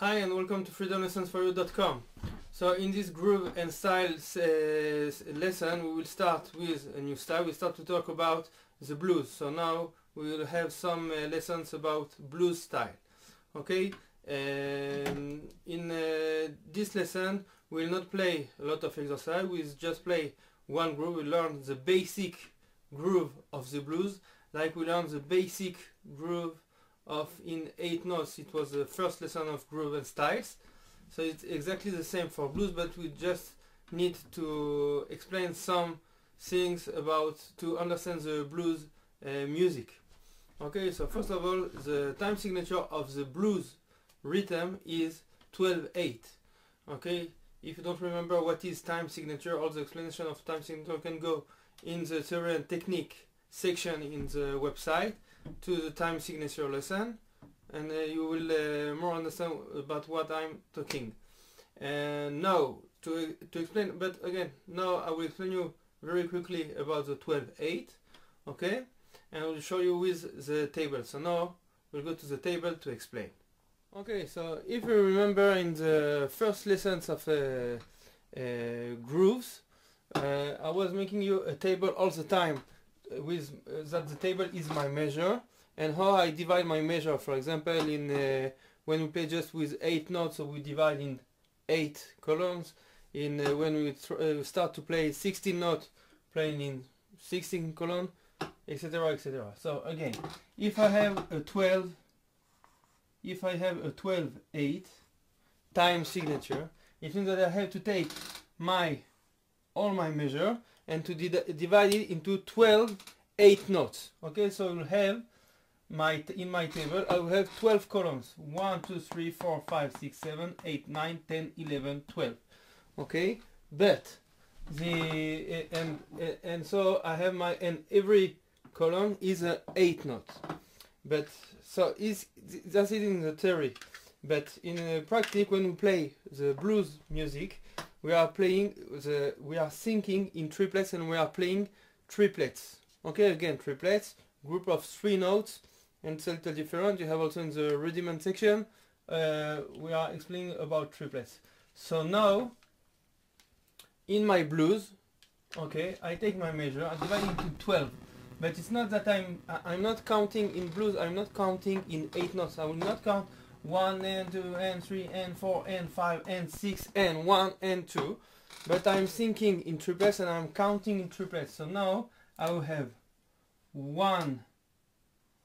Hi and welcome to freedomlessonsforyou.com. So in this groove and styles lesson we will start with a new style. We start to talk about the blues. So now we will have some lessons about blues style. Okay, in this lesson we will not play a lot of exercise. We will just play one groove. We learn the basic groove of the blues, like we learned the basic groove of in 8 notes. It was the first lesson of groove and styles, so it's exactly the same for blues, but we just need to explain some things about to understand the blues music. Okay, so first of all, the time signature of the blues rhythm is 12/8. Okay, if you don't remember what is time signature, all the explanation of time signature can go in the theory and technique section in the website to the time signature lesson, and you will more understand about what I'm talking. And now to explain, but again, now I will explain you very quickly about the 12/8. Okay, and I will show you with the table. So now we'll go to the table to explain. Okay, so if you remember in the first lessons of grooves, I was making you a table all the time with that the table is my measure and how I divide my measure. For example, in when we play just with 8 notes, so we divide in 8 columns. In when we start to play 16 notes, playing in 16 columns, etc., etc. So again, if I have a 12/8 time signature, it means that I have to take all my measure and to divide it into 12 8 notes. Okay, so I will have in my table I will have 12 columns: 1 2 3 4 5 6 7 8 9 10 11 12. Okay, but the and so I have and every column is a 8 note. But so that's it in the theory, but in practice, when we play the blues music, we are syncing in triplets, and we are playing triplets. Okay, again, triplets, group of 3 notes, and it's a little different. You have also in the rudiment section, we are explaining about triplets. So now, in my blues, okay, I take my measure, I divide into 12. But it's not that I'm not counting in blues. I'm not counting in 8 notes. I will not count 1 and 2 and 3 and 4 and 5 and 6 and 1 and 2. But I'm thinking in triplets and I'm counting in triplets. So now I will have 1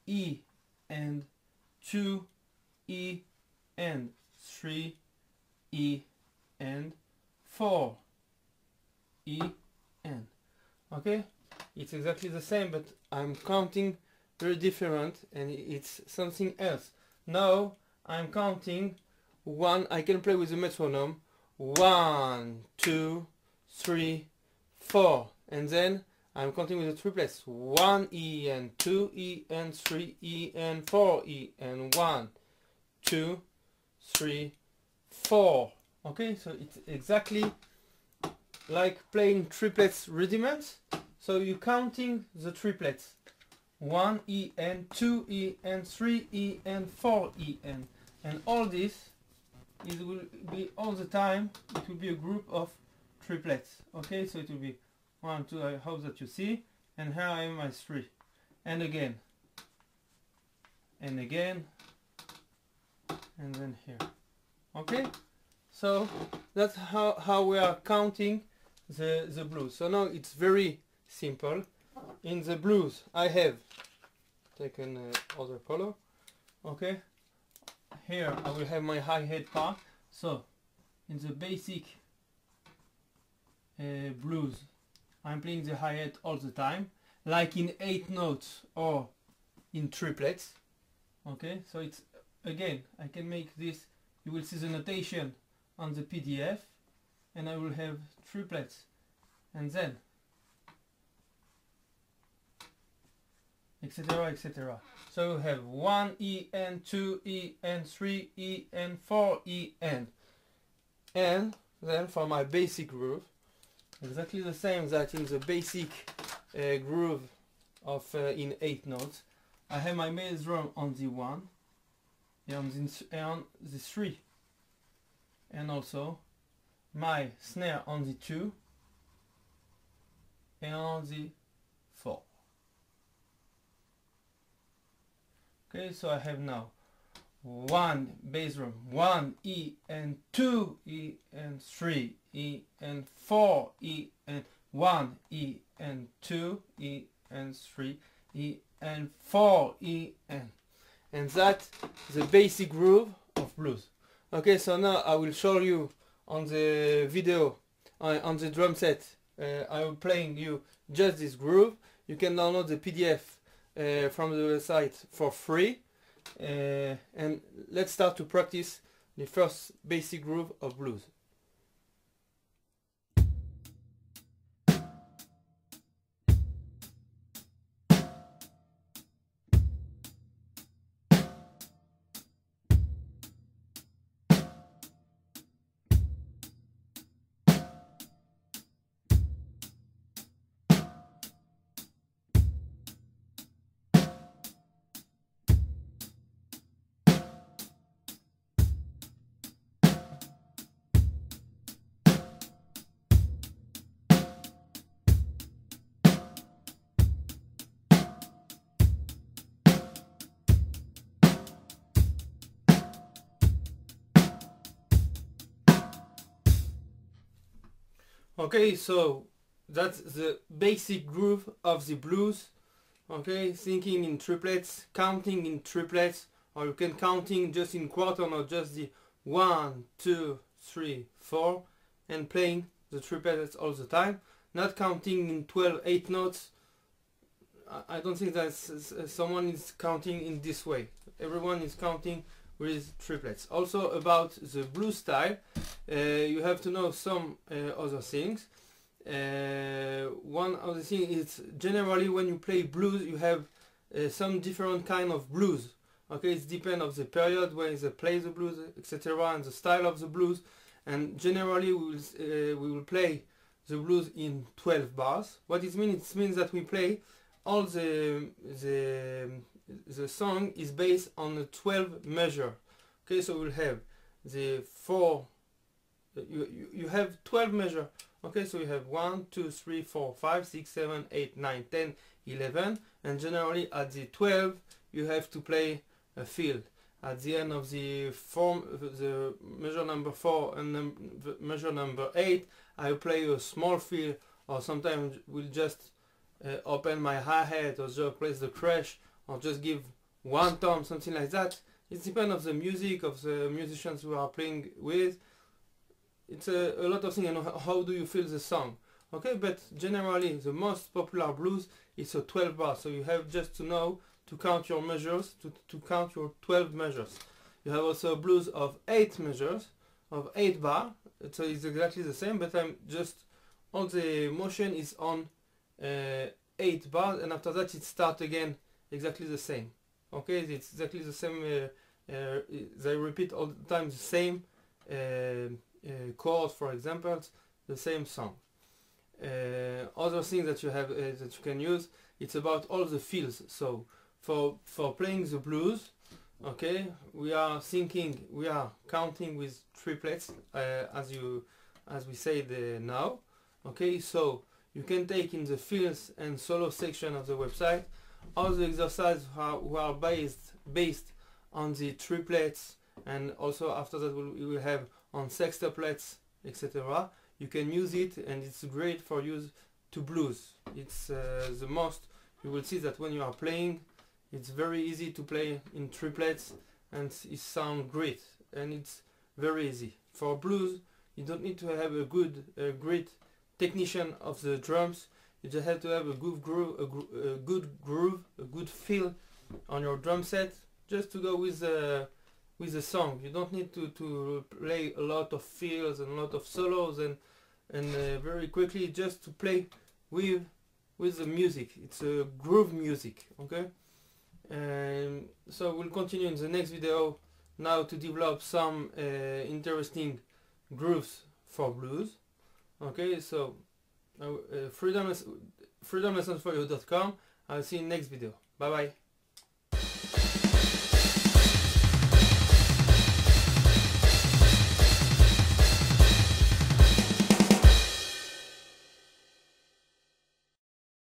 E and 2 E and 3 E and 4 E and. Okay? It's exactly the same, but I'm counting very different, and it's something else. Now I'm counting 1. I can play with the metronome. 1 2 3 4, and then I'm counting with the triplets. 1 E and 2 E and 3 E and 4 E and 1 2 3 4. Okay, so it's exactly like playing triplets rudiments. So you're counting the triplets: 1 E and 2 E and 3 E and 4 E and all this will be all the time. It will be a group of triplets. Okay, so it will be 1 2. I hope that you see. And here I am my 3, and again, and again, and then here. Okay, so that's how we are counting the blues. So now it's very simple. In the blues I have taken other color. Okay, here I will have my hi-hat part. So in the basic blues, I'm playing the hi-hat all the time, like in 8 notes or in triplets. Okay, so it's again, I can make this. You will see the notation on the PDF, and I will have triplets, and then etc., etc. So you have 1 E and 2 E and 3 E and 4 E and then for my basic groove, exactly the same that in the basic groove of in 8 notes, I have my bass drum on the 1 and on the 3. and also my snare on the 2 and on the 4. Okay, so I have now 1 bass drum, 1 E and 2 E and 3 E and 4 E and 1 E and 2 E and 3 E and 4 E and that is the basic groove of blues. Okay, so now I will show you on the video, on the drum set, I will playing you just this groove. You can download the PDF from the website for free, and let's start to practice the first basic groove of blues. Okay, so that's the basic groove of the blues. Okay, thinking in triplets, counting in triplets, or you can counting just in quarter, not just the 1, 2, 3, 4, and playing the triplets all the time, not counting in 12 8 notes. I don't think that someone is counting in this way. Everyone is counting with triplets. Also about the blues style, you have to know some other things. One of the things is generally when you play blues you have some different kind of blues. Okay, it depends on the period when they play the blues, etc., and the style of the blues. And generally we will play the blues in 12 bars. What it means? It means that we play all the song is based on a 12 measure. Okay, so we'll have the 4. You have 12 measure. Okay, so you have 1, 2, 3, 4, 5, 6, 7, 8, 9, 10, 11, and generally at the 12 you have to play a fill. At the end of the measure number 4 and measure number 8, I play a small fill, or sometimes we'll just open my hi-hat, or just place the crash, or just give one tom, something like that. It depends on the music of the musicians who are playing with. It's a lot of things, and how do you feel the song. Okay, but generally the most popular blues is a 12 bar, so you have just to know to count your measures, to count your 12 measures. You have also a blues of 8 measures, of 8 bar, so it's exactly the same, but I'm just, all the motion is on 8 bars, and after that it starts again exactly the same. Okay, it's exactly the same, they repeat all the time the same chords, for example, the same song. Other thing that you have that you can use, it's about all the fills. So for playing the blues, okay, we are counting with triplets, as we said now. Okay, so you can take in the fills and solo section of the website all the exercises who are based on the triplets, and also after that we will have on sextuplets, etc. You can use it, and it's great for use to blues. It's the most, you will see that when you are playing, it's very easy to play in triplets, and it sounds great, and it's very easy. For blues, you don't need to have a great technician of the drums. You just have to have a good groove, a good feel on your drum set, just to go with the song. You don't need to play a lot of fills and a lot of solos and very quickly, just to play with the music. It's a groove music. Okay, and so we'll continue in the next video now to develop some interesting grooves for blues. Okay, so freedomlessonsforyou.com. I'll see you in next video. Bye bye.